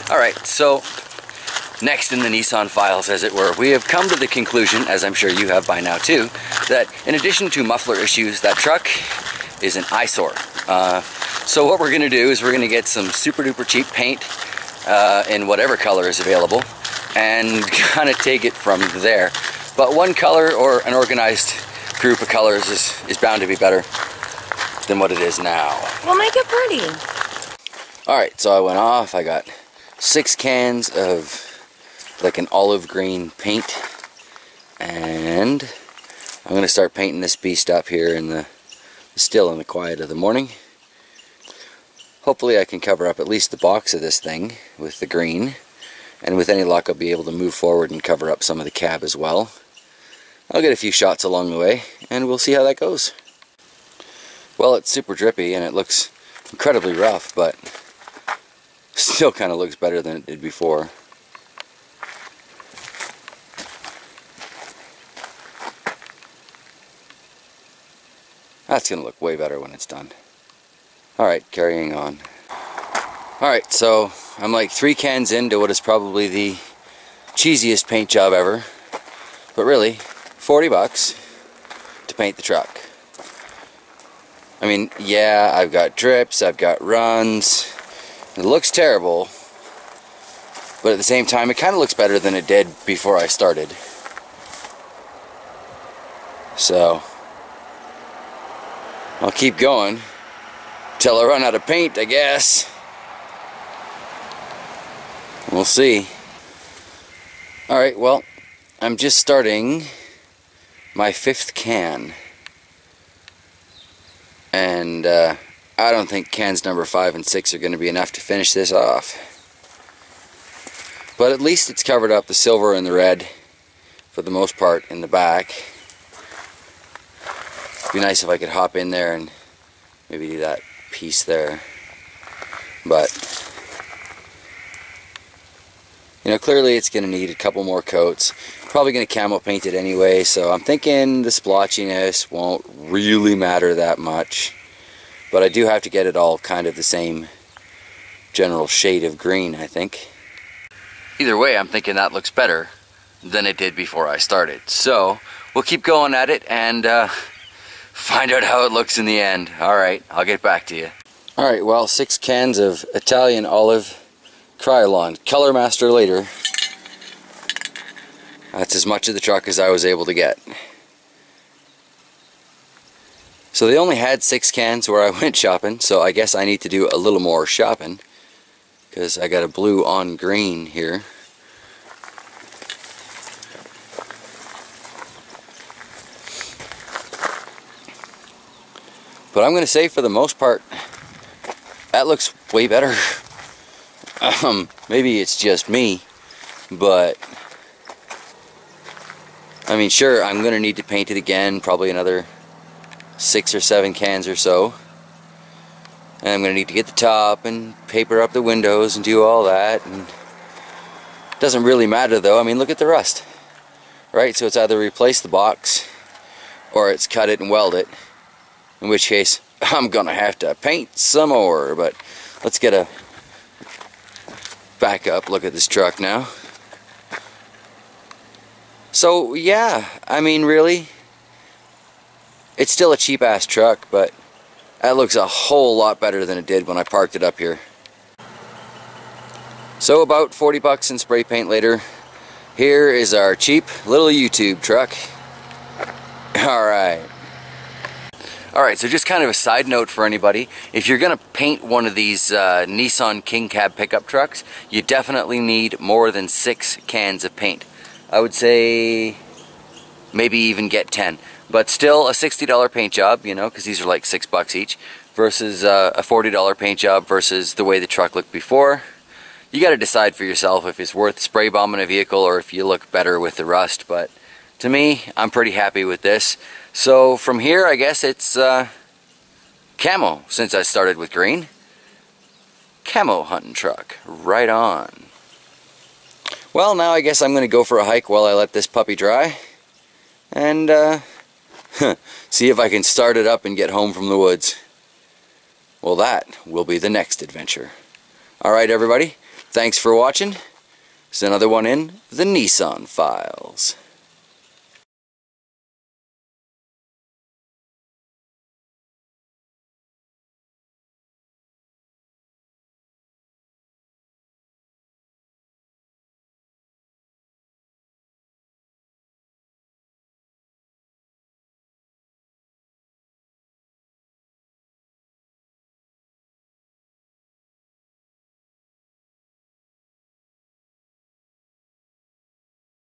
Alright, so next in the Nissan files, as it were, we have come to the conclusion, as I'm sure you have by now too, that in addition to muffler issues, that truck is an eyesore. So what we're going to do is we're going to get some super duper cheap paint in whatever color is available and kind of take it from there. But one color or an organized group of colors is bound to be better than what it is now. We'll make it pretty. Alright, so I went off, I got 6 cans of like an olive green paint, and I'm going to start painting this beast up here in the still in the quiet of the morning. Hopefully I can cover up at least the box of this thing with the green, and with any luck I'll be able to move forward and cover up some of the cab as well. I'll get a few shots along the way and we'll see how that goes. Well, it's super drippy and it looks incredibly rough, but still kind of looks better than it did before. That's going to look way better when it's done. Alright, carrying on. Alright, so I'm like 3 cans into what is probably the cheesiest paint job ever. But really, 40 bucks to paint the truck. I mean, yeah, I've got drips, I've got runs. It looks terrible. But at the same time, it kind of looks better than it did before I started. So I'll keep going till I run out of paint, I guess. We'll see. Alright, well, I'm just starting my 5th can. And I don't think cans number 5 and 6 are going to be enough to finish this off. But at least it's covered up the silver and the red for the most part in the back. It'd be nice if I could hop in there and maybe do that piece there. But, you know, clearly it's going to need a couple more coats. Probably going to camo paint it anyway, so I'm thinking the splotchiness won't really matter that much. But I do have to get it all kind of the same general shade of green, I think. Either way, I'm thinking that looks better than it did before I started. So, we'll keep going at it and find out how it looks in the end. Alright, I'll get back to you. Alright, well, 6 cans of Italian olive Krylon. Color Master later. That's as much of the truck as I was able to get. So they only had 6 cans where I went shopping, so I guess I need to do a little more shopping. Because I got a blue on green here. But I'm going to say for the most part, that looks way better. Maybe it's just me, but I mean, sure, I'm going to need to paint it again, probably another 6 or 7 cans or so. And I'm going to need to get the top and paper up the windows and do all that. And it doesn't really matter though. I mean, look at the rust. Right? So it's either replace the box or it's cut it and weld it. In which case, I'm going to have to paint some more. But let's get a back up look at this truck now. So yeah, I mean, really, it's still a cheap ass truck, but that looks a whole lot better than it did when I parked it up here. So about 40 bucks in spray paint later, here is our cheap little YouTube truck. Alright. Alright, so just kind of a side note for anybody. If you're going to paint one of these Nissan King Cab pickup trucks, you definitely need more than 6 cans of paint. I would say maybe even get 10. But still a $60 paint job, you know, because these are like $6 each, versus a $40 paint job versus the way the truck looked before. You got to decide for yourself if it's worth spray bombing a vehicle or if you look better with the rust. But to me, I'm pretty happy with this. So from here, I guess it's camo, since I started with green. Camo hunting truck, right on. Well, now I guess I'm going to go for a hike while I let this puppy dry. And see if I can start it up and get home from the woods. Well, that will be the next adventure. Alright everybody, Thanks for watching. It's another one in the Nissan Files.